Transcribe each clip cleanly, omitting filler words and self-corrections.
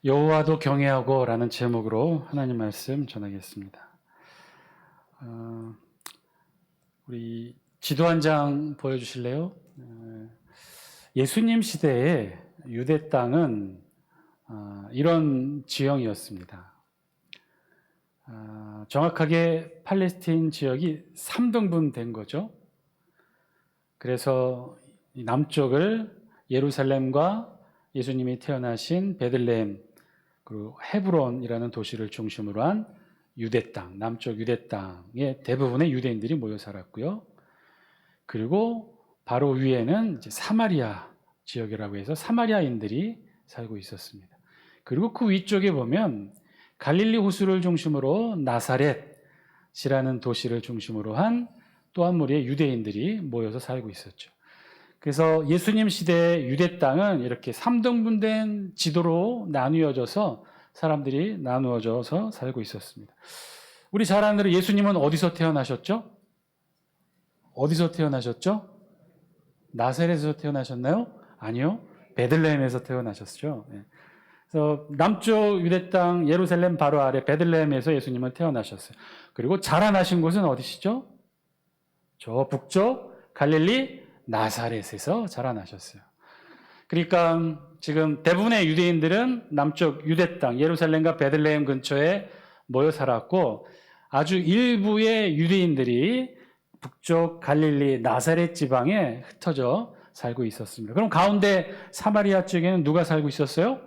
여호와도 경외하고라는 제목으로 하나님 말씀 전하겠습니다. 우리 지도 한 장 보여주실래요? 예수님 시대에 유대 땅은 이런 지형이었습니다. 정확하게 팔레스틴 지역이 3등분 된 거죠. 그래서 남쪽을 예루살렘과 예수님이 태어나신 베들레헴 그리고 헤브론이라는 도시를 중심으로 한 유대 땅, 남쪽 유대 땅에 대부분의 유대인들이 모여 살았고요. 그리고 바로 위에는 이제 사마리아 지역이라고 해서 사마리아인들이 살고 있었습니다. 그리고 그 위쪽에 보면 갈릴리 호수를 중심으로 나사렛이라는 도시를 중심으로 한 또 한 무리의 유대인들이 모여서 살고 있었죠. 그래서 예수님 시대의 유대 땅은 이렇게 3등분된 지도로 나누어져서 사람들이 나누어져서 살고 있었습니다. 우리 잘 아는 대로 예수님은 어디서 태어나셨죠? 어디서 태어나셨죠? 나사렛에서 태어나셨나요? 아니요. 베들레헴에서 태어나셨죠. 그래서 남쪽 유대 땅 예루살렘 바로 아래 베들레헴에서 예수님은 태어나셨어요. 그리고 자라나신 곳은 어디시죠? 저 북쪽 갈릴리 나사렛에서 자라나셨어요. 그러니까 지금 대부분의 유대인들은 남쪽 유대 땅 예루살렘과 베들레헴 근처에 모여 살았고 아주 일부의 유대인들이 북쪽 갈릴리 나사렛 지방에 흩어져 살고 있었습니다. 그럼 가운데 사마리아 쪽에는 누가 살고 있었어요?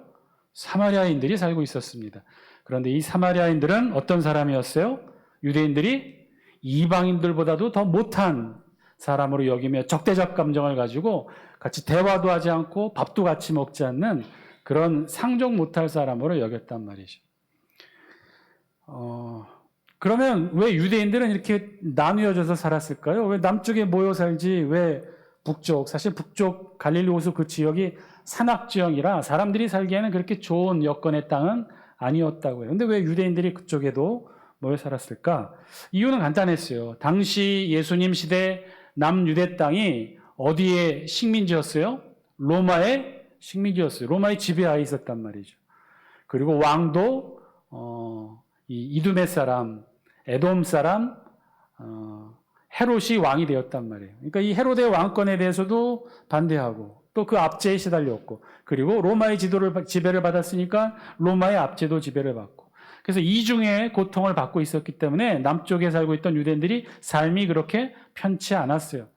사마리아인들이 살고 있었습니다. 그런데 이 사마리아인들은 어떤 사람이었어요? 유대인들이 이방인들보다도 더 못한 사람으로 여기며 적대적 감정을 가지고 같이 대화도 하지 않고 밥도 같이 먹지 않는 그런 상종 못할 사람으로 여겼단 말이죠. 그러면 왜 유대인들은 이렇게 나누어져서 살았을까요? 왜 남쪽에 모여 살지 왜 북쪽, 사실 북쪽 갈릴리 호수 그 지역이 산악지형이라 사람들이 살기에는 그렇게 좋은 여건의 땅은 아니었다고 해요. 근데 왜 유대인들이 그쪽에도 모여 살았을까? 이유는 간단했어요. 당시 예수님 시대 남유대 땅이 어디의 식민지였어요? 로마의 식민지였어요. 로마의 지배하에 있었단 말이죠. 그리고 왕도 이두메 사람, 에돔 사람 헤롯이 왕이 되었단 말이에요. 그러니까 이 헤롯의 왕권에 대해서도 반대하고 또 그 압제에 시달렸고 그리고 로마의 지배를 받았으니까 로마의 압제도 지배를 받고 그래서 이중의 고통을 받고 있었기 때문에 남쪽에 살고 있던 유대인들이 삶이 그렇게 편치 않았어요.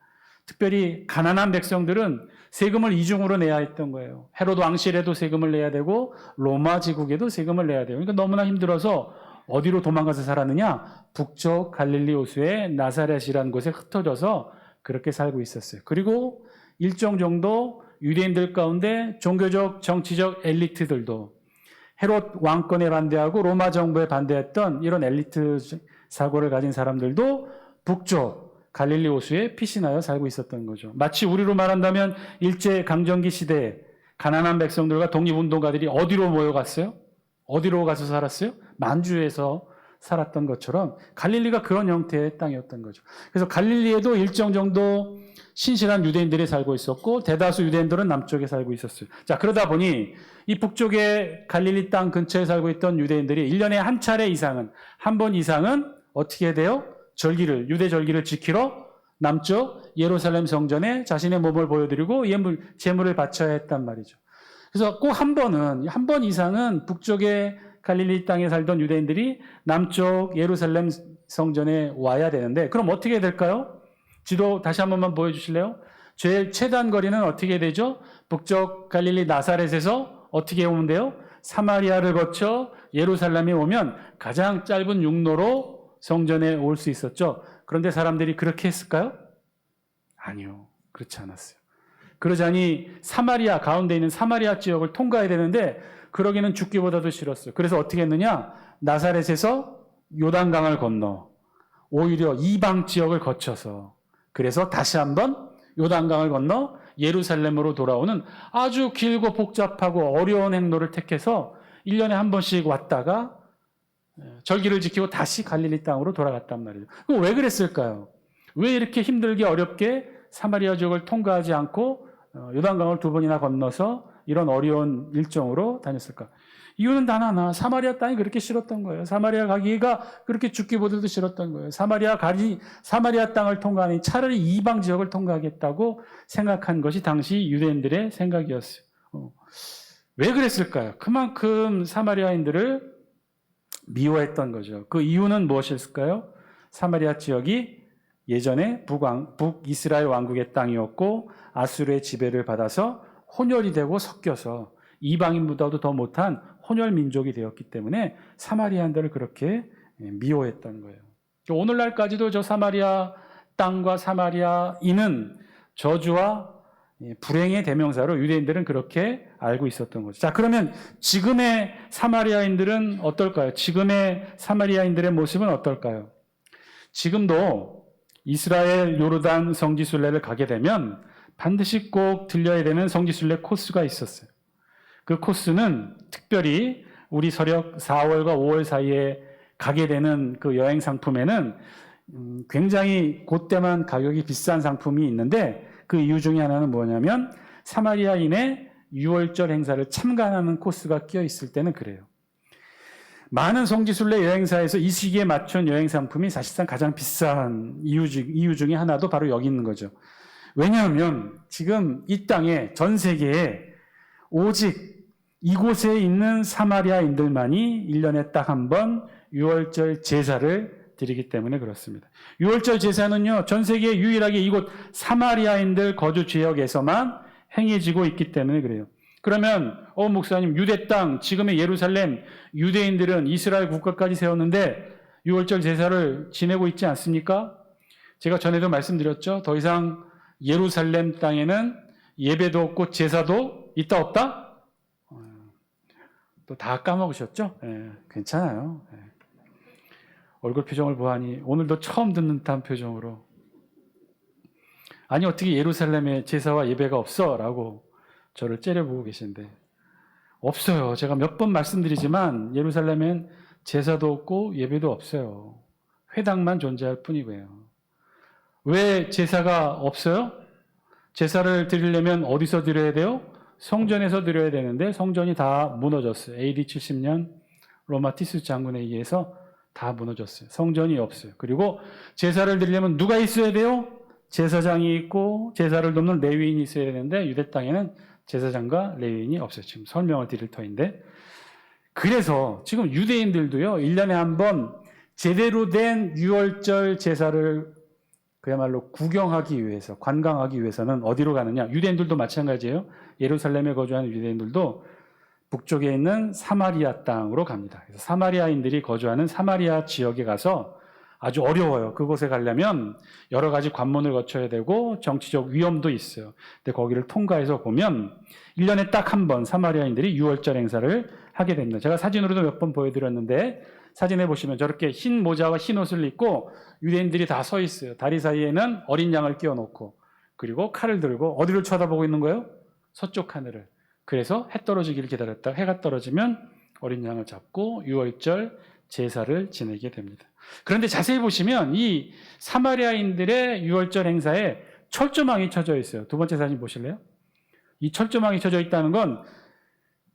특별히 가난한 백성들은 세금을 이중으로 내야 했던 거예요. 헤롯 왕실에도 세금을 내야 되고 로마 제국에도 세금을 내야 돼요. 그러니까 너무나 힘들어서 어디로 도망가서 살았느냐? 북쪽 갈릴리 호수의 나사렛이라는 곳에 흩어져서 그렇게 살고 있었어요. 그리고 일정 정도 유대인들 가운데 종교적, 정치적 엘리트들도 헤롯 왕권에 반대하고 로마 정부에 반대했던 이런 엘리트 사고를 가진 사람들도 북쪽 갈릴리 호수에 피신하여 살고 있었던 거죠. 마치 우리로 말한다면 일제강점기 시대에 가난한 백성들과 독립운동가들이 어디로 모여갔어요? 어디로 가서 살았어요? 만주에서 살았던 것처럼 갈릴리가 그런 형태의 땅이었던 거죠. 그래서 갈릴리에도 일정 정도 신실한 유대인들이 살고 있었고 대다수 유대인들은 남쪽에 살고 있었어요. 자, 그러다 보니 이 북쪽의 갈릴리 땅 근처에 살고 있던 유대인들이 1년에 한 차례 이상은 한 번 이상은 어떻게 돼요? 유대 절기를 지키러 남쪽 예루살렘 성전에 자신의 몸을 보여드리고 제물을 바쳐야 했단 말이죠. 그래서 꼭 한 번 이상은 북쪽의 갈릴리 땅에 살던 유대인들이 남쪽 예루살렘 성전에 와야 되는데 그럼 어떻게 될까요? 지도 다시 한 번만 보여주실래요? 제일 최단 거리는 어떻게 되죠? 북쪽 갈릴리 나사렛에서 어떻게 오면 돼요? 사마리아를 거쳐 예루살렘에 오면 가장 짧은 육로로 성전에 올 수 있었죠. 그런데 사람들이 그렇게 했을까요? 아니요. 그렇지 않았어요. 그러자니 사마리아 가운데 있는 사마리아 지역을 통과해야 되는데 그러기는 죽기보다도 싫었어요. 그래서 어떻게 했느냐? 나사렛에서 요단강을 건너 오히려 이방 지역을 거쳐서 그래서 다시 한번 요단강을 건너 예루살렘으로 돌아오는 아주 길고 복잡하고 어려운 행로를 택해서 1년에 한 번씩 왔다가 절기를 지키고 다시 갈릴리 땅으로 돌아갔단 말이에요. 그럼 왜 그랬을까요? 왜 이렇게 힘들게 어렵게 사마리아 지역을 통과하지 않고 요단강을 2번이나 건너서 이런 어려운 일정으로 다녔을까? 이유는 단 하나, 사마리아 땅이 그렇게 싫었던 거예요. 사마리아 가기가 그렇게 죽기보다도 싫었던 거예요. 사마리아 땅을 통과하니 차라리 이방 지역을 통과하겠다고 생각한 것이 당시 유대인들의 생각이었어요. 왜 그랬을까요? 그만큼 사마리아인들을 미워했던 거죠. 그 이유는 무엇일까요? 사마리아 지역이 예전에 북이스라엘 왕국의 땅이었고 아수르의 지배를 받아서 혼혈이 되고 섞여서 이방인보다도 더 못한 혼혈 민족이 되었기 때문에 사마리아인들을 그렇게 미워했던 거예요. 오늘날까지도 저 사마리아 땅과 사마리아인은 저주와 불행의 대명사로 유대인들은 그렇게 알고 있었던 거죠. 자, 그러면 지금의 사마리아인들은 어떨까요? 지금의 사마리아인들의 모습은 어떨까요? 지금도 이스라엘 요르단 성지순례를 가게 되면 반드시 꼭 들려야 되는 성지순례 코스가 있었어요. 그 코스는 특별히 우리 서력 4월과 5월 사이에 가게 되는 그 여행 상품에는 굉장히 그때만 가격이 비싼 상품이 있는데 그 이유 중에 하나는 뭐냐면 사마리아인의 6월절 행사를 참관하는 코스가 끼어 있을 때는 그래요. 많은 성지순례 여행사에서 이 시기에 맞춘 여행 상품이 사실상 가장 비싼 이유 중에 하나도 바로 여기 있는 거죠. 왜냐하면 지금 이 땅에 전 세계에 오직 이곳에 있는 사마리아인들만이 1년에 딱 한 번 6월절 제사를 드리기 때문에 그렇습니다. 6월절 제사는요, 전 세계에 유일하게 이곳 사마리아인들 거주 지역에서만 행해지고 있기 때문에 그래요. 그러면 목사님, 유대 땅, 지금의 예루살렘 유대인들은 이스라엘 국가까지 세웠는데 6월절 제사를 지내고 있지 않습니까? 제가 전에도 말씀드렸죠. 더 이상 예루살렘 땅에는 예배도 없고 제사도 있다 없다? 또 다 까먹으셨죠? 괜찮아요. 얼굴 표정을 보아하니 오늘도 처음 듣는 듯한 표정으로 아니 어떻게 예루살렘에 제사와 예배가 없어? 라고 저를 째려보고 계신데 없어요. 제가 몇 번 말씀드리지만 예루살렘엔 제사도 없고 예배도 없어요. 회당만 존재할 뿐이고요. 왜 제사가 없어요? 제사를 드리려면 어디서 드려야 돼요? 성전에서 드려야 되는데 성전이 다 무너졌어요. AD 70년 로마 티스 장군에 의해서 다 무너졌어요. 성전이 없어요. 그리고 제사를 드리려면 누가 있어야 돼요? 제사장이 있고 제사를 돕는 레위인이 있어야 되는데 유대 땅에는 제사장과 레위인이 없어요. 지금 설명을 드릴 터인데 그래서 지금 유대인들도요 1년에 한 번 제대로 된 6월절 제사를 그야말로 구경하기 위해서 관광하기 위해서는 어디로 가느냐? 유대인들도 마찬가지예요. 예루살렘에 거주하는 유대인들도 북쪽에 있는 사마리아 땅으로 갑니다. 그래서 사마리아인들이 거주하는 사마리아 지역에 가서 아주 어려워요. 그곳에 가려면 여러 가지 관문을 거쳐야 되고 정치적 위험도 있어요. 근데 거기를 통과해서 보면 1년에 딱 한 번 사마리아인들이 6월절 행사를 하게 됩니다. 제가 사진으로도 몇 번 보여드렸는데 사진에 보시면 저렇게 흰 모자와 흰 옷을 입고 유대인들이 다 서 있어요. 다리 사이에는 어린 양을 끼워놓고 그리고 칼을 들고 어디를 쳐다보고 있는 거예요? 서쪽 하늘을. 그래서 해 떨어지기를 기다렸다가 해가 떨어지면 어린 양을 잡고 6월절 제사를 지내게 됩니다. 그런데 자세히 보시면 이 사마리아인들의 6월절 행사에 철조망이 쳐져 있어요. 두 번째 사진 보실래요? 이 철조망이 쳐져 있다는 건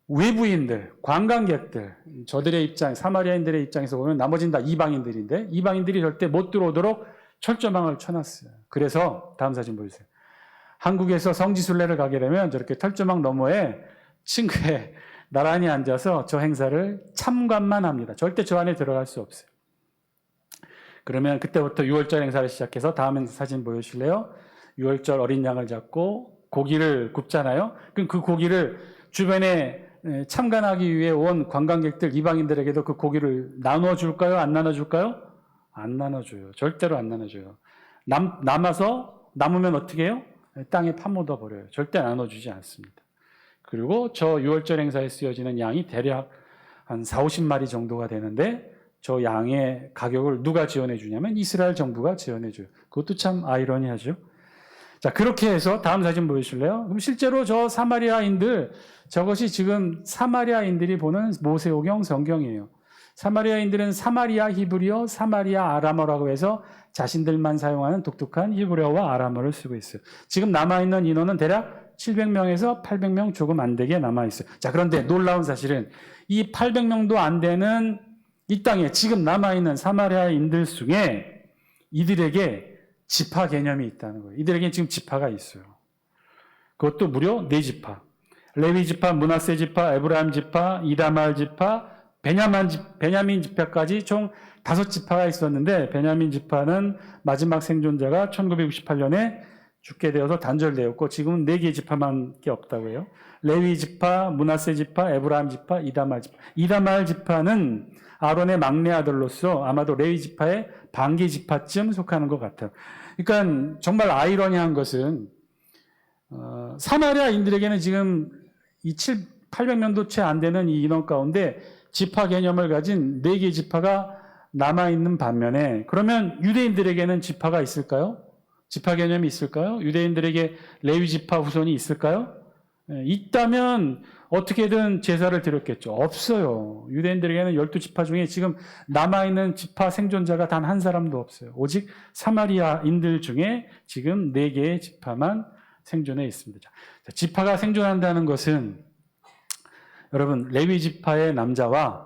외부인들, 관광객들, 저들의 입장, 사마리아인들의 입장에서 보면 나머지는 다 이방인들인데 이방인들이 절대 못 들어오도록 철조망을 쳐놨어요. 그래서 다음 사진 보여주세요. 한국에서 성지순례를 가게 되면 저렇게 철조망 너머에 친구에 나란히 앉아서 저 행사를 참관만 합니다. 절대 저 안에 들어갈 수 없어요. 그러면 그때부터 6월절 행사를 시작해서 다음 사진 보여주실래요? 6월절 어린 양을 잡고 고기를 굽잖아요. 그럼 그 고기를 주변에 참관하기 위해 온 관광객들, 이방인들에게도 그 고기를 나눠줄까요? 안 나눠줄까요? 안 나눠줘요. 절대로 안 나눠줘요. 남으면 어떻게 해요? 땅에 파묻어 버려요. 절대 나눠주지 않습니다. 그리고 저 6월절 행사에 쓰여지는 양이 대략 한 40-50마리 정도가 되는데 저 양의 가격을 누가 지원해 주냐면 이스라엘 정부가 지원해 줘요. 그것도 참 아이러니하죠. 자, 그렇게 해서 다음 사진 보여주실래요? 그럼 실제로 저 사마리아인들, 저것이 지금 사마리아인들이 보는 모세오경 성경이에요. 사마리아인들은 사마리아 히브리어, 사마리아 아람어라고 해서 자신들만 사용하는 독특한 히브리어와 아람어를 쓰고 있어요. 지금 남아있는 인원은 대략 700명에서 800명 조금 안 되게 남아있어요. 자, 그런데 놀라운 사실은 이 800명도 안 되는 이 땅에 지금 남아있는 사마리아인들 중에 이들에게 지파 개념이 있다는 거예요. 이들에게 지금 지파가 있어요. 그것도 무려 4지파. 레위 지파, 므낫세 지파, 에브라임 지파, 이다말 지파, 베냐민 지파까지 총 5지파가 있었는데 베냐민 지파는 마지막 생존자가 1968년에 죽게 되어서 단절되었고 지금은 4개의 지파만밖에 없다고 해요. 레위 지파, 므낫세 지파, 에브라임 지파, 이다말 지파. 이다말 지파는 아론의 막내 아들로서 아마도 레위 지파의 반기 지파쯤 속하는 것 같아요. 그러니까 정말 아이러니한 것은 사마리아인들에게는 지금 이 800명도 채 안 되는 이 인원 가운데 지파 개념을 가진 4개의 지파가 남아있는 반면에 그러면 유대인들에게는 지파가 있을까요? 지파 개념이 있을까요? 유대인들에게 레위 지파 후손이 있을까요? 있다면 어떻게든 제사를 드렸겠죠. 없어요. 유대인들에게는 12지파 중에 지금 남아있는 지파 생존자가 단 한 사람도 없어요. 오직 사마리아인들 중에 지금 4개의 지파만 생존해 있습니다. 자, 지파가 생존한다는 것은 여러분 레위 지파의 남자와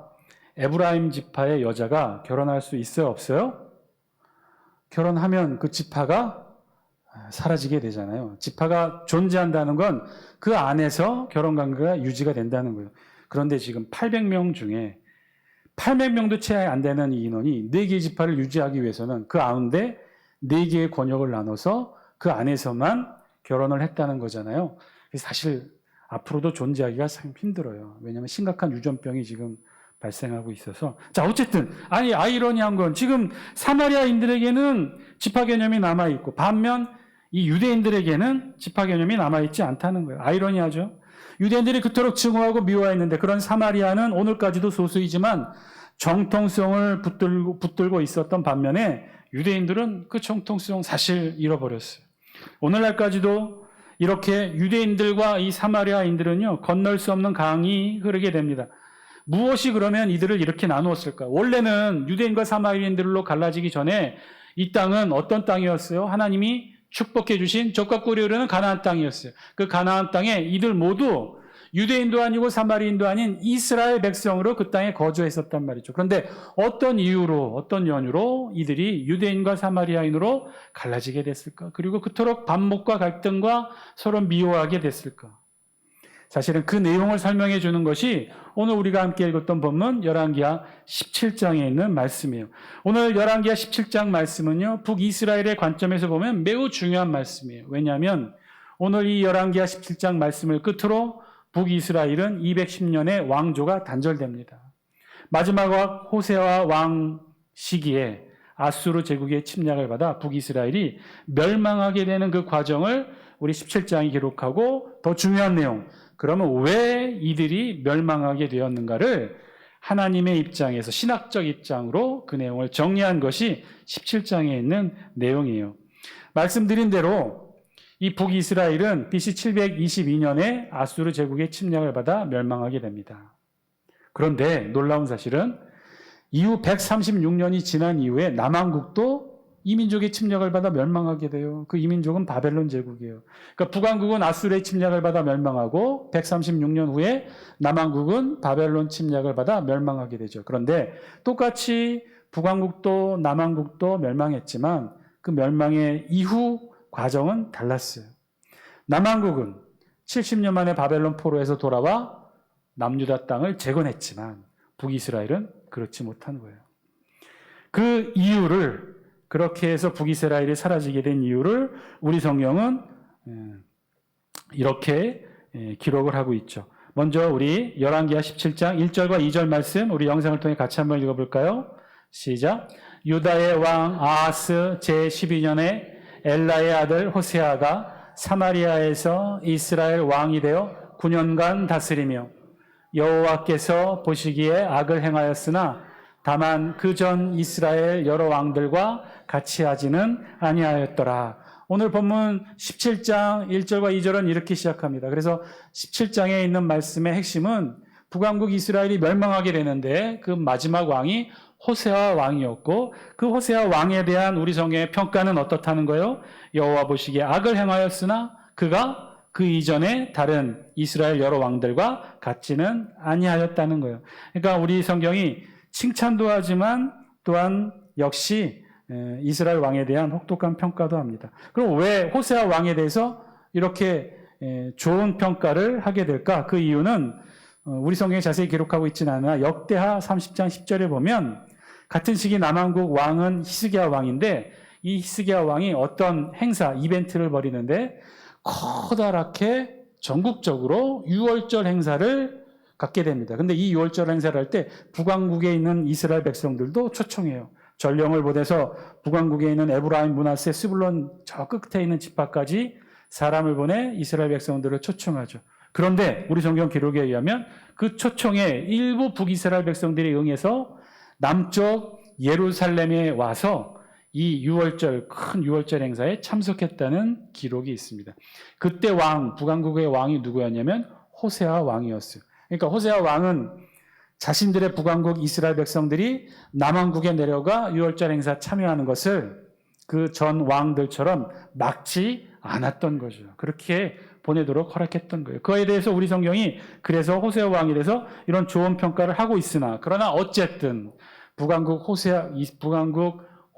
에브라임 지파의 여자가 결혼할 수 있어요? 없어요? 결혼하면 그 지파가 사라지게 되잖아요. 지파가 존재한다는 건 그 안에서 결혼관계가 유지가 된다는 거예요. 그런데 지금 800명 중에 800명도 채 안 되는 이 인원이 4개의 지파를 유지하기 위해서는 그 가운데 4개의 권역을 나눠서 그 안에서만 결혼을 했다는 거잖아요. 사실 앞으로도 존재하기가 참 힘들어요. 왜냐하면 심각한 유전병이 지금 발생하고 있어서. 자, 어쨌든 아이러니한 건 지금 사마리아인들에게는 지파 개념이 남아있고 반면 이 유대인들에게는 지파 개념이 남아있지 않다는 거예요. 아이러니하죠. 유대인들이 그토록 증오하고 미워했는데 그런 사마리아는 오늘까지도 소수이지만 정통성을 붙들고 있었던 반면에 유대인들은 그 정통성 사실 잃어버렸어요. 오늘날까지도 이렇게 유대인들과 이 사마리아인들은요 건널 수 없는 강이 흐르게 됩니다. 무엇이 그러면 이들을 이렇게 나누었을까? 원래는 유대인과 사마리아인들로 갈라지기 전에 이 땅은 어떤 땅이었어요? 하나님이 축복해 주신 젖과 꿀이 흐르는 가나안 땅이었어요. 그 가나안 땅에 이들 모두 유대인도 아니고 사마리인도 아닌 이스라엘 백성으로 그 땅에 거주했었단 말이죠. 그런데 어떤 이유로 어떤 연유로 이들이 유대인과 사마리아인으로 갈라지게 됐을까? 그리고 그토록 반목과 갈등과 서로 미워하게 됐을까? 사실은 그 내용을 설명해 주는 것이 오늘 우리가 함께 읽었던 본문 열왕기하 17장에 있는 말씀이에요. 오늘 열왕기하 17장 말씀은요. 북이스라엘의 관점에서 보면 매우 중요한 말씀이에요. 왜냐하면 오늘 이 열왕기하 17장 말씀을 끝으로 북이스라엘은 210년의 왕조가 단절됩니다. 마지막 호세아 왕 시기에 아수르 제국의 침략을 받아 북이스라엘이 멸망하게 되는 그 과정을 우리 17장이 기록하고 더 중요한 내용, 그러면 왜 이들이 멸망하게 되었는가를 하나님의 입장에서 신학적 입장으로 그 내용을 정리한 것이 17장에 있는 내용이에요. 말씀드린 대로 이 북이스라엘은 BC 722년에 아수르 제국의 침략을 받아 멸망하게 됩니다. 그런데 놀라운 사실은 이후 136년이 지난 이후에 남한국도 이민족의 침략을 받아 멸망하게 돼요. 그 이민족은 바벨론 제국이에요. 그러니까 북왕국은 아수르의 침략을 받아 멸망하고 136년 후에 남왕국은 바벨론 침략을 받아 멸망하게 되죠. 그런데 똑같이 북왕국도 남왕국도 멸망했지만 그 멸망의 이후 과정은 달랐어요. 남왕국은 70년 만에 바벨론 포로에서 돌아와 남유다 땅을 재건했지만 북이스라엘은 그렇지 못한 거예요. 그 이유를 그렇게 해서 북이스라엘이 사라지게 된 이유를 우리 성경은 이렇게 기록을 하고 있죠. 먼저 우리 열왕기하 17장 1절과 2절 말씀 우리 영상을 통해 같이 한번 읽어볼까요? 시작. 유다의 왕 아하스 제12년에 엘라의 아들 호세아가 사마리아에서 이스라엘 왕이 되어 9년간 다스리며 여호와께서 보시기에 악을 행하였으나 다만 그 전 이스라엘 여러 왕들과 같이 하지는 아니하였더라. 오늘 본문 17장 1절과 2절은 이렇게 시작합니다. 그래서 17장에 있는 말씀의 핵심은 북왕국 이스라엘이 멸망하게 되는데 그 마지막 왕이 호세아 왕이었고 그 호세아 왕에 대한 우리 성경의 평가는 어떻다는 거예요? 여호와 보시기에 악을 행하였으나 그가 그 이전에 다른 이스라엘 여러 왕들과 같지는 아니하였다는 거예요. 그러니까 우리 성경이 칭찬도 하지만 또한 역시 이스라엘 왕에 대한 혹독한 평가도 합니다. 그럼 왜 호세아 왕에 대해서 이렇게 좋은 평가를 하게 될까? 그 이유는 우리 성경에 자세히 기록하고 있지는 않으나 역대하 30장 10절에 보면 같은 시기 남한국 왕은 히스기야 왕인데 이 히스기야 왕이 어떤 행사, 이벤트를 벌이는데 커다랗게 전국적으로 유월절 행사를 갖게 됩니다. 근데 이 유월절 행사를 할 때 북왕국에 있는 이스라엘 백성들도 초청해요. 전령을 보내서 북왕국에 있는 에브라임, 므낫세, 스불론 저 끝에 있는 지파까지 사람을 보내 이스라엘 백성들을 초청하죠. 그런데 우리 성경 기록에 의하면 그 초청에 일부 북이스라엘 백성들이 응해서 남쪽 예루살렘에 와서 이 유월절, 큰 유월절 행사에 참석했다는 기록이 있습니다. 그때 왕, 북왕국의 왕이 누구였냐면 호세아 왕이었어요. 그러니까 호세아 왕은 자신들의 북왕국 이스라엘 백성들이 남왕국에 내려가 유월절 행사 참여하는 것을 그 전 왕들처럼 막지 않았던 거죠. 그렇게 보내도록 허락했던 거예요. 그에 대해서 우리 성경이 그래서 호세아 왕에 대해서 이런 좋은 평가를 하고 있으나 그러나 어쨌든 북왕국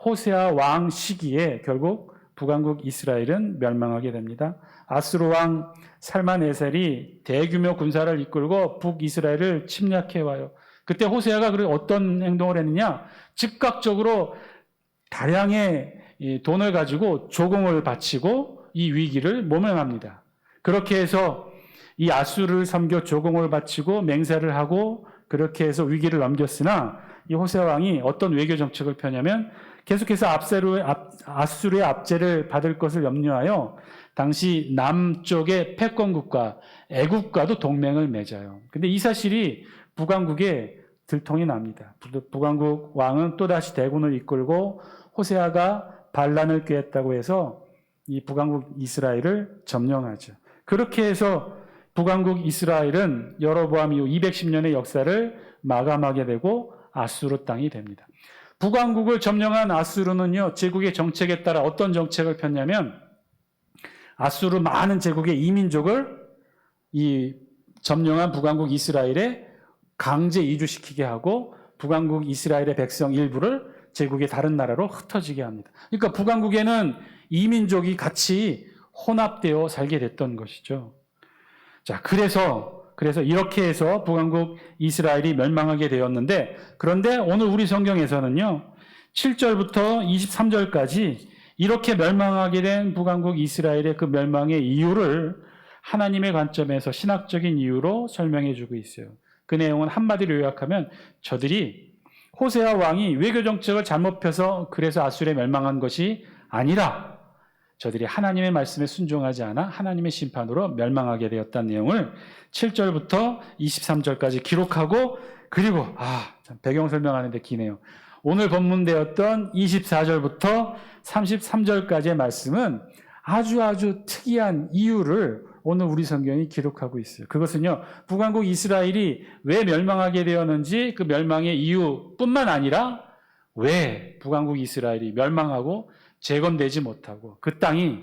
호세아 왕 시기에 결국 북왕국 이스라엘은 멸망하게 됩니다. 아수르 왕 살마네셀이 대규모 군사를 이끌고 북이스라엘을 침략해 와요. 그때 호세아가 어떤 행동을 했느냐? 즉각적으로 다량의 돈을 가지고 조공을 바치고 이 위기를 모면합니다. 그렇게 해서 이 아수르를 섬겨 조공을 바치고 맹세를 하고 그렇게 해서 위기를 넘겼으나 이 호세아 왕이 어떤 외교 정책을 펴냐면 계속해서 아수르의 압제를 받을 것을 염려하여 당시 남쪽의 패권국가 애국과도 동맹을 맺어요. 근데 이 사실이 북왕국에 들통이 납니다. 북왕국 왕은 또다시 대군을 이끌고 호세아가 반란을 꾀했다고 해서 이 북왕국 이스라엘을 점령하죠. 그렇게 해서 북왕국 이스라엘은 여로보암 이후 210년의 역사를 마감하게 되고 아수르 땅이 됩니다. 북왕국을 점령한 아수르는요, 제국의 정책에 따라 어떤 정책을 폈냐면 아수르 많은 제국의 이민족을 이 점령한 북왕국 이스라엘에 강제 이주시키게 하고 북왕국 이스라엘의 백성 일부를 제국의 다른 나라로 흩어지게 합니다. 그러니까 북왕국에는 이민족이 같이 혼합되어 살게 됐던 것이죠. 자, 그래서 이렇게 해서 북왕국 이스라엘이 멸망하게 되었는데, 그런데 오늘 우리 성경에서는요, 7절부터 23절까지 이렇게 멸망하게 된 북왕국 이스라엘의 그 멸망의 이유를 하나님의 관점에서 신학적인 이유로 설명해 주고 있어요. 그 내용은 한마디로 요약하면 저들이 호세아 왕이 외교 정책을 잘못 펴서 그래서 아수르에 멸망한 것이 아니라 저들이 하나님의 말씀에 순종하지 않아 하나님의 심판으로 멸망하게 되었다는 내용을 7절부터 23절까지 기록하고, 그리고 참 배경 설명하는데 기네요. 오늘 본문되었던 24절부터 33절까지의 말씀은 아주 특이한 이유를 오늘 우리 성경이 기록하고 있어요. 그것은요, 북왕국 이스라엘이 왜 멸망하게 되었는지 그 멸망의 이유뿐만 아니라 왜 북왕국 이스라엘이 멸망하고 재건되지 못하고 그 땅이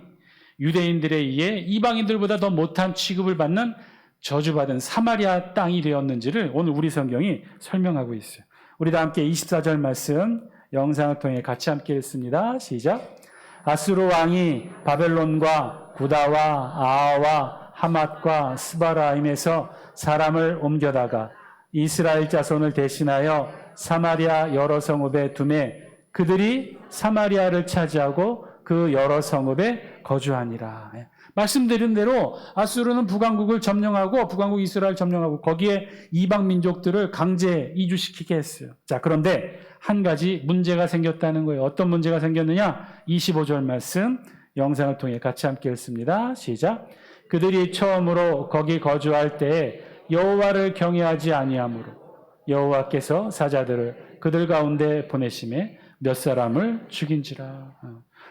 유대인들에 의해 이방인들보다 더 못한 취급을 받는 저주받은 사마리아 땅이 되었는지를 오늘 우리 성경이 설명하고 있어요. 우리 다 함께 24절 말씀 영상을 통해 같이 함께 읽습니다. 시작. 아수르 왕이 바벨론과 구다와 아하와 하맛과 스바라임에서 사람을 옮겨다가 이스라엘 자손을 대신하여 사마리아 여러 성읍에 두매 그들이 사마리아를 차지하고 그 여러 성읍에 거주하니라. 말씀드린 대로 아수르는 북왕국을 점령하고 북왕국 이스라엘 점령하고 거기에 이방 민족들을 강제 이주시키게 했어요. 자, 그런데 한 가지 문제가 생겼다는 거예요. 어떤 문제가 생겼느냐? 25절 말씀 영상을 통해 같이 함께 읽습니다. 시작. 그들이 처음으로 거기 거주할 때에 여호와를 경외하지 아니하므로 여호와께서 사자들을 그들 가운데 보내심에 몇 사람을 죽인지라.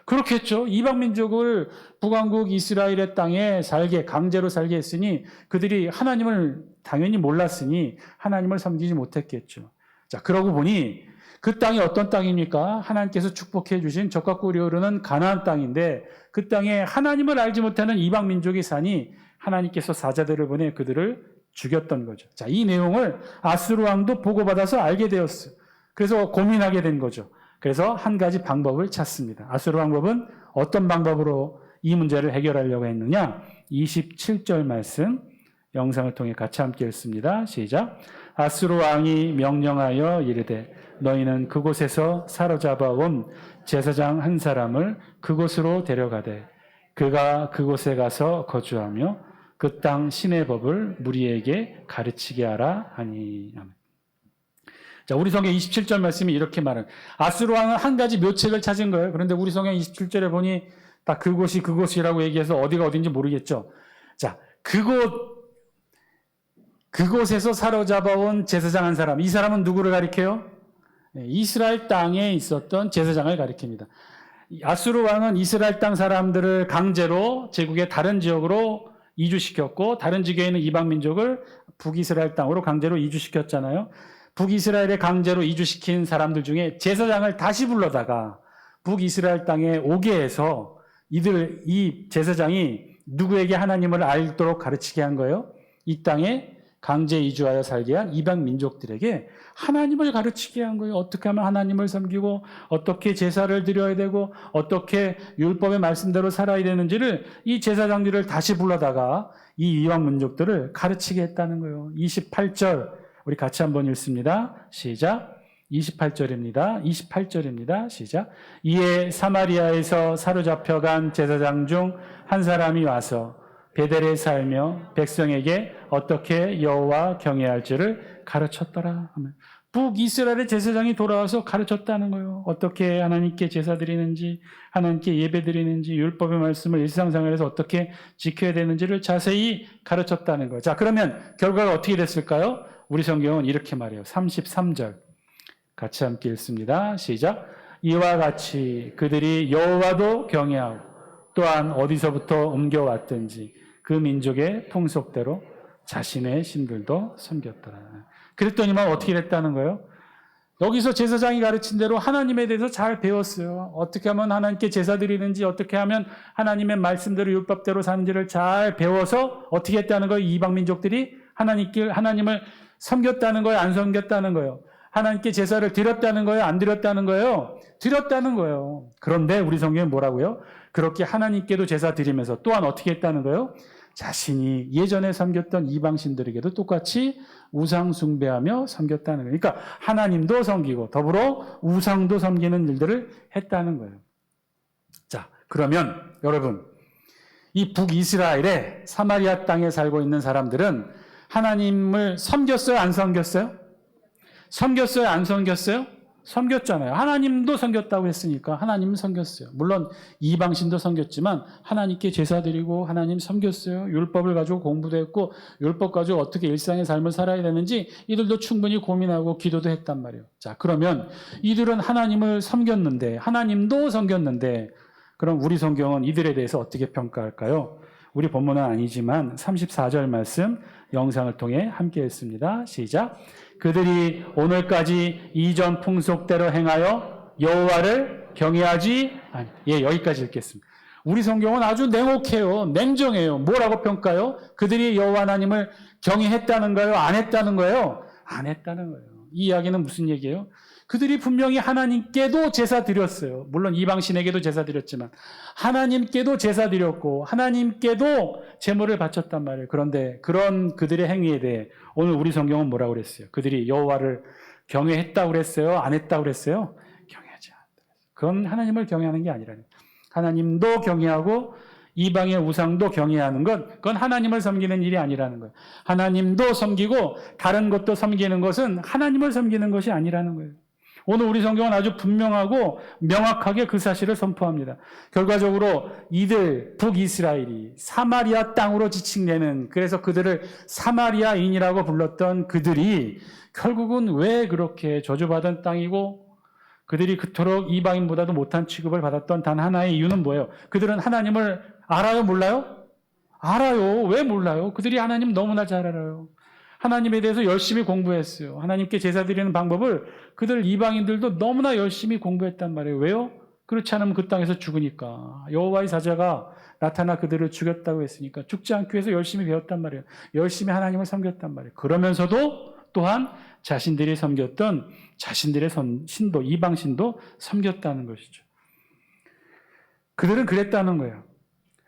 그렇겠죠. 이방 민족을 북왕국 이스라엘의 땅에 강제로 살게 했으니 그들이 하나님을 당연히 몰랐으니 하나님을 섬기지 못했겠죠. 자, 그러고 보니 그 땅이 어떤 땅입니까? 하나님께서 축복해 주신 적과 꿀이 흐르는 가나안 땅인데 그 땅에 하나님을 알지 못하는 이방 민족이 사니 하나님께서 사자들을 보내 그들을 죽였던 거죠. 자, 이 내용을 아수르 왕도 보고받아서 알게 되었어요. 그래서 고민하게 된 거죠. 그래서 한 가지 방법을 찾습니다. 아수르 왕법은 어떤 방법으로 이 문제를 해결하려고 했느냐? 27절 말씀 영상을 통해 같이 함께 읽습니다. 시작. 아수르 왕이 명령하여 이르되 너희는 그곳에서 사로잡아 온 제사장 한 사람을 그곳으로 데려가되 그가 그곳에 가서 거주하며 그 땅 신의 법을 무리에게 가르치게 하라 하니. 자, 우리 성경 27절 말씀이 이렇게 말은 아수르 왕은 한 가지 묘책을 찾은 거예요. 그런데 우리 성경 27절에 보니 딱 그곳이라고 얘기해서 어디가 어딘지 모르겠죠. 자, 그곳에서 사로잡아온 제사장 한 사람. 이 사람은 누구를 가리켜요? 이스라엘 땅에 있었던 제사장을 가리킵니다. 아수르 왕은 이스라엘 땅 사람들을 강제로 제국의 다른 지역으로 이주시켰고 다른 지역에 있는 이방 민족을 북이스라엘 땅으로 강제로 이주시켰잖아요. 북이스라엘에 강제로 이주시킨 사람들 중에 제사장을 다시 불러다가 북이스라엘 땅에 오게 해서 이 제사장이 누구에게 하나님을 알도록 가르치게 한 거예요? 이 땅에 강제 이주하여 살게 한 이방 민족들에게 하나님을 가르치게 한 거예요. 어떻게 하면 하나님을 섬기고 어떻게 제사를 드려야 되고 어떻게 율법의 말씀대로 살아야 되는지를 이 제사장들을 다시 불러다가 이 이방 민족들을 가르치게 했다는 거예요. 28절 우리 같이 한번 읽습니다. 시작. 28절입니다. 시작. 이에 사마리아에서 사로잡혀간 제사장 중 한 사람이 와서 베델에 살며 백성에게 어떻게 여호와 경외할지를 가르쳤더라. 북이스라엘의 제사장이 돌아와서 가르쳤다는 거예요. 어떻게 하나님께 제사 드리는지, 하나님께 예배 드리는지, 율법의 말씀을 일상생활에서 어떻게 지켜야 되는지를 자세히 가르쳤다는 거예요. 자, 그러면 결과가 어떻게 됐을까요? 우리 성경은 이렇게 말해요. 33절 같이 함께 읽습니다. 시작. 이와 같이 그들이 여호와도 경외하고 또한 어디서부터 옮겨왔든지 그 민족의 통속대로 자신의 신들도 섬겼더라. 그랬더니만 어떻게 됐다는 거예요? 여기서 제사장이 가르친 대로 하나님에 대해서 잘 배웠어요. 어떻게 하면 하나님께 제사 드리는지, 어떻게 하면 하나님의 말씀대로 율법대로 사는지를 잘 배워서 어떻게 했다는 거예요? 이방 민족들이 하나님을 섬겼다는 거예요? 안 섬겼다는 거예요? 하나님께 제사를 드렸다는 거예요? 안 드렸다는 거예요? 드렸다는 거예요. 그런데 우리 성경은 뭐라고요? 그렇게 하나님께도 제사 드리면서 또한 어떻게 했다는 거예요? 자신이 예전에 섬겼던 이방신들에게도 똑같이 우상 숭배하며 섬겼다는 거예요. 그러니까 하나님도 섬기고 더불어 우상도 섬기는 일들을 했다는 거예요. 자, 그러면 여러분, 이 북이스라엘의 사마리아 땅에 살고 있는 사람들은 하나님을 섬겼어요? 안 섬겼어요? 섬겼어요? 안 섬겼어요? 섬겼잖아요. 하나님도 섬겼다고 했으니까 하나님은 섬겼어요. 물론 이방신도 섬겼지만 하나님께 제사 드리고 하나님 섬겼어요. 율법을 가지고 공부도 했고 율법 가지고 어떻게 일상의 삶을 살아야 되는지 이들도 충분히 고민하고 기도도 했단 말이에요. 자, 그러면 이들은 하나님을 섬겼는데 하나님도 섬겼는데 그럼 우리 성경은 이들에 대해서 어떻게 평가할까요? 우리 본문은 아니지만 34절 말씀 영상을 통해 함께 했습니다. 시작. 그들이 오늘까지 이전 풍속대로 행하여 여호와를 경외하지 아니. 예, 여기까지 읽겠습니다. 우리 성경은 아주 냉혹해요. 냉정해요. 뭐라고 평가요? 그들이 여호와 하나님을 경외했다는 거예요? 안 했다는 거예요? 안 했다는 거예요. 이 이야기는 무슨 얘기예요? 그들이 분명히 하나님께도 제사 드렸어요. 물론 이방신에게도 제사 드렸지만 하나님께도 제사 드렸고 하나님께도 제물을 바쳤단 말이에요. 그런데 그런 그들의 행위에 대해 오늘 우리 성경은 뭐라고 그랬어요? 그들이 여호와를 경외했다고 그랬어요? 안 했다고 그랬어요? 경외하지 않았다. 그건 하나님을 경외하는 게 아니라는 거예요. 하나님도 경외하고 이방의 우상도 경외하는 건 그건 하나님을 섬기는 일이 아니라는 거예요. 하나님도 섬기고 다른 것도 섬기는 것은 하나님을 섬기는 것이 아니라는 거예요. 오늘 우리 성경은 아주 분명하고 명확하게 그 사실을 선포합니다. 결과적으로 이들 북이스라엘이 사마리아 땅으로 지칭되는 그래서 그들을 사마리아인이라고 불렀던 그들이 결국은 왜 그렇게 저주받은 땅이고 그들이 그토록 이방인보다도 못한 취급을 받았던 단 하나의 이유는 뭐예요? 그들은 하나님을 알아요? 몰라요? 알아요. 왜 몰라요? 그들이 하나님 너무나 잘 알아요. 하나님에 대해서 열심히 공부했어요. 하나님께 제사 드리는 방법을 그들 이방인들도 너무나 열심히 공부했단 말이에요. 왜요? 그렇지 않으면 그 땅에서 죽으니까. 여호와의 사자가 나타나 그들을 죽였다고 했으니까 죽지 않기 위해서 열심히 배웠단 말이에요. 열심히 하나님을 섬겼단 말이에요. 그러면서도 또한 자신들이 섬겼던 자신들의 신도, 이방 신도 섬겼다는 것이죠. 그들은 그랬다는 거예요.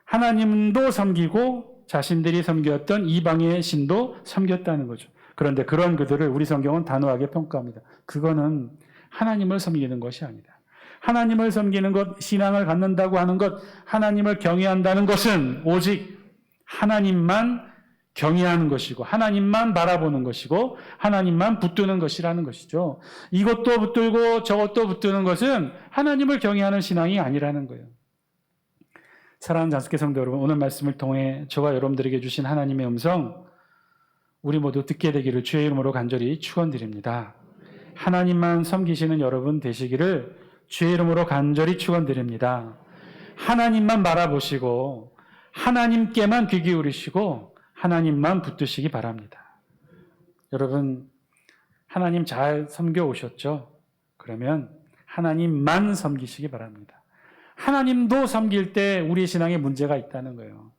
하나님도 섬기고 자신들이 섬겼던 이방의 신도 섬겼다는 거죠. 그런데 그런 그들을 우리 성경은 단호하게 평가합니다. 그거는 하나님을 섬기는 것이 아니다. 하나님을 섬기는 것, 신앙을 갖는다고 하는 것, 하나님을 경외한다는 것은 오직 하나님만 경외하는 것이고 하나님만 바라보는 것이고 하나님만 붙드는 것이라는 것이죠. 이것도 붙들고 저것도 붙드는 것은 하나님을 경외하는 신앙이 아니라는 거예요. 사랑하는 자숙계 성도 여러분, 오늘 말씀을 통해 저와 여러분들에게 주신 하나님의 음성 우리 모두 듣게 되기를 주의 이름으로 간절히 축원드립니다. 하나님만 섬기시는 여러분 되시기를 주의 이름으로 간절히 축원드립니다. 하나님만 바라보시고 하나님께만 귀 기울이시고 하나님만 붙드시기 바랍니다. 여러분, 하나님 잘 섬겨 오셨죠? 그러면 하나님만 섬기시기 바랍니다. 하나님도 섬길 때 우리의 신앙에 문제가 있다는 거예요.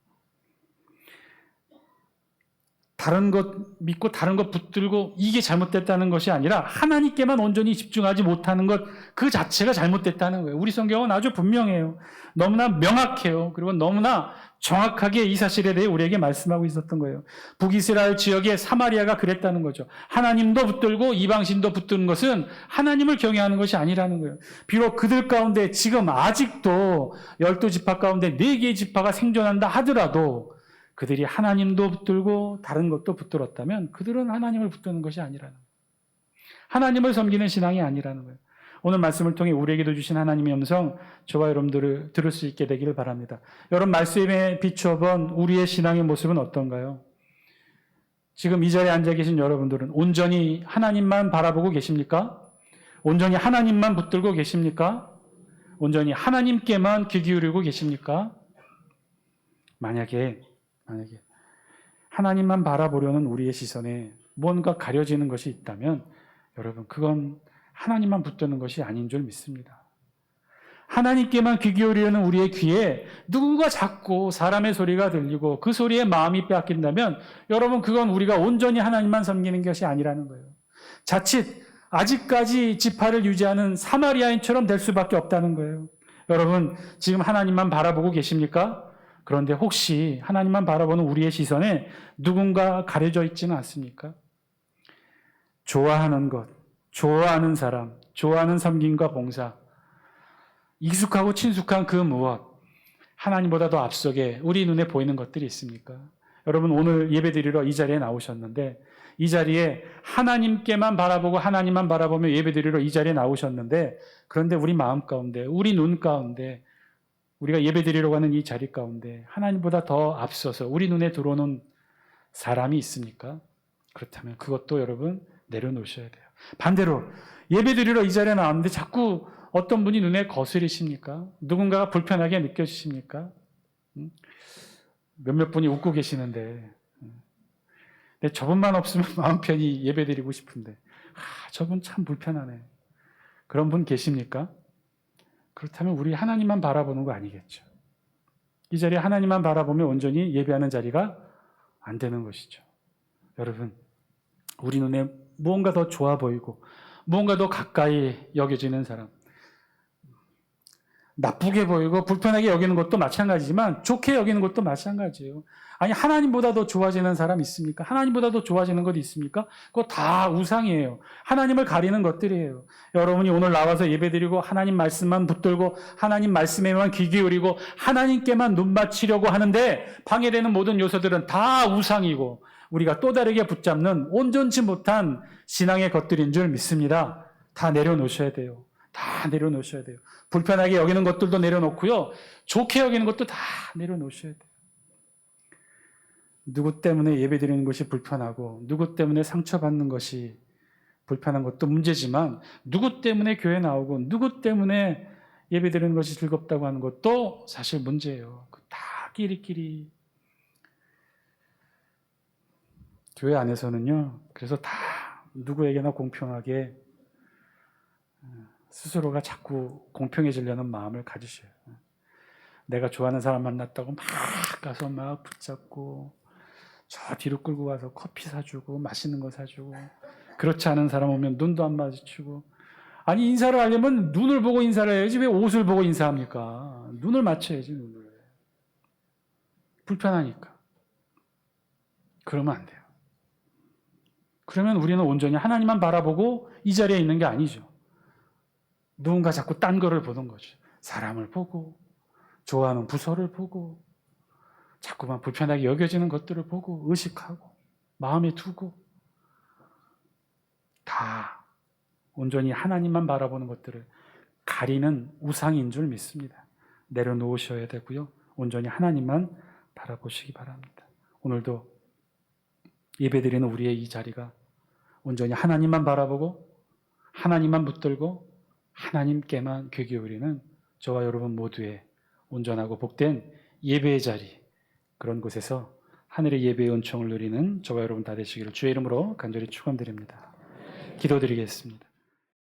다른 것 믿고 다른 것 붙들고 이게 잘못됐다는 것이 아니라 하나님께만 온전히 집중하지 못하는 것 그 자체가 잘못됐다는 거예요. 우리 성경은 아주 분명해요. 너무나 명확해요. 그리고 너무나 정확하게 이 사실에 대해 우리에게 말씀하고 있었던 거예요. 북이스라엘 지역의 사마리아가 그랬다는 거죠. 하나님도 붙들고 이방신도 붙드는 것은 하나님을 경외하는 것이 아니라는 거예요. 비록 그들 가운데 지금 아직도 12지파 가운데 4개의 지파가 생존한다 하더라도 그들이 하나님도 붙들고 다른 것도 붙들었다면 그들은 하나님을 붙드는 것이 아니라는 거예요. 하나님을 섬기는 신앙이 아니라는 거예요. 오늘 말씀을 통해 우리에게도 주신 하나님의 음성 저와 여러분들을 들을 수 있게 되기를 바랍니다. 여러분 말씀에 비추어본 우리의 신앙의 모습은 어떤가요? 지금 이 자리에 앉아 계신 여러분들은 온전히 하나님만 바라보고 계십니까? 온전히 하나님만 붙들고 계십니까? 온전히 하나님께만 귀 기울이고 계십니까? 만약에 하나님만 바라보려는 우리의 시선에 뭔가 가려지는 것이 있다면 여러분 그건 하나님만 붙드는 것이 아닌 줄 믿습니다. 하나님께만 귀 기울이려는 우리의 귀에 누군가 자꾸 사람의 소리가 들리고 그 소리에 마음이 빼앗긴다면 여러분 그건 우리가 온전히 하나님만 섬기는 것이 아니라는 거예요. 자칫 아직까지 지파를 유지하는 사마리아인처럼 될 수밖에 없다는 거예요. 여러분 지금 하나님만 바라보고 계십니까? 그런데 혹시 하나님만 바라보는 우리의 시선에 누군가 가려져 있지는 않습니까? 좋아하는 것, 좋아하는 사람, 좋아하는 섬김과 봉사, 익숙하고 친숙한 그 무엇, 하나님보다 더 앞서게 우리 눈에 보이는 것들이 있습니까? 여러분 오늘 예배드리러 이 자리에 나오셨는데 이 자리에 하나님께만 바라보고 하나님만 바라보며 예배드리러 이 자리에 나오셨는데 그런데 우리 마음 가운데, 우리 눈 가운데 우리가 예배드리러 가는 이 자리 가운데 하나님보다 더 앞서서 우리 눈에 들어오는 사람이 있습니까? 그렇다면 그것도 여러분 내려놓으셔야 돼요. 반대로 예배드리러 이 자리에 나왔는데 자꾸 어떤 분이 눈에 거슬리십니까? 누군가가 불편하게 느껴지십니까? 몇몇 분이 웃고 계시는데 저분만 없으면 마음 편히 예배드리고 싶은데 저분 참 불편하네. 그런 분 계십니까? 그렇다면 우리 하나님만 바라보는 거 아니겠죠. 이 자리에 하나님만 바라보며 온전히 예배하는 자리가 안 되는 것이죠. 여러분 우리 눈에 무언가 더 좋아 보이고 무언가 더 가까이 여겨지는 사람, 나쁘게 보이고 불편하게 여기는 것도 마찬가지지만 좋게 여기는 것도 마찬가지예요. 아니 하나님보다 더 좋아지는 사람 있습니까? 하나님보다 더 좋아지는 것 있습니까? 그거 다 우상이에요. 하나님을 가리는 것들이에요. 여러분이 오늘 나와서 예배드리고 하나님 말씀만 붙들고 하나님 말씀에만 귀 기울이고 하나님께만 눈 맞추려고 하는데 방해되는 모든 요소들은 다 우상이고 우리가 또 다르게 붙잡는 온전치 못한 신앙의 것들인 줄 믿습니다. 다 내려놓으셔야 돼요. 다 내려놓으셔야 돼요. 불편하게 여기는 것들도 내려놓고요. 좋게 여기는 것도 다 내려놓으셔야 돼요. 누구 때문에 예배드리는 것이 불편하고 누구 때문에 상처받는 것이 불편한 것도 문제지만 누구 때문에 교회 나오고 누구 때문에 예배드리는 것이 즐겁다고 하는 것도 사실 문제예요. 다 끼리끼리. 교회 안에서는요. 그래서 다 누구에게나 공평하게 스스로가 자꾸 공평해지려는 마음을 가지셔요. 내가 좋아하는 사람 만났다고 막 가서 막 붙잡고 저 뒤로 끌고 가서 커피 사주고 맛있는 거 사주고, 그렇지 않은 사람 오면 눈도 안 마주치고. 아니, 인사를 하려면 눈을 보고 인사를 해야지 왜 옷을 보고 인사합니까? 눈을 맞춰야지, 눈을. 불편하니까. 그러면 안 돼요. 그러면 우리는 온전히 하나님만 바라보고 이 자리에 있는 게 아니죠. 누군가 자꾸 딴 거를 보는 거죠. 사람을 보고, 좋아하는 부서를 보고, 자꾸만 불편하게 여겨지는 것들을 보고, 의식하고, 마음에 두고, 다 온전히 하나님만 바라보는 것들을 가리는 우상인 줄 믿습니다. 내려놓으셔야 되고요. 온전히 하나님만 바라보시기 바랍니다. 오늘도 예배드리는 우리의 이 자리가 온전히 하나님만 바라보고 하나님만 붙들고 하나님께만 귀 기울이는 저와 여러분 모두의 온전하고 복된 예배의 자리, 그런 곳에서 하늘의 예배의 은총을 누리는 저와 여러분 다 되시기를 주의 이름으로 간절히 축원드립니다. 기도드리겠습니다.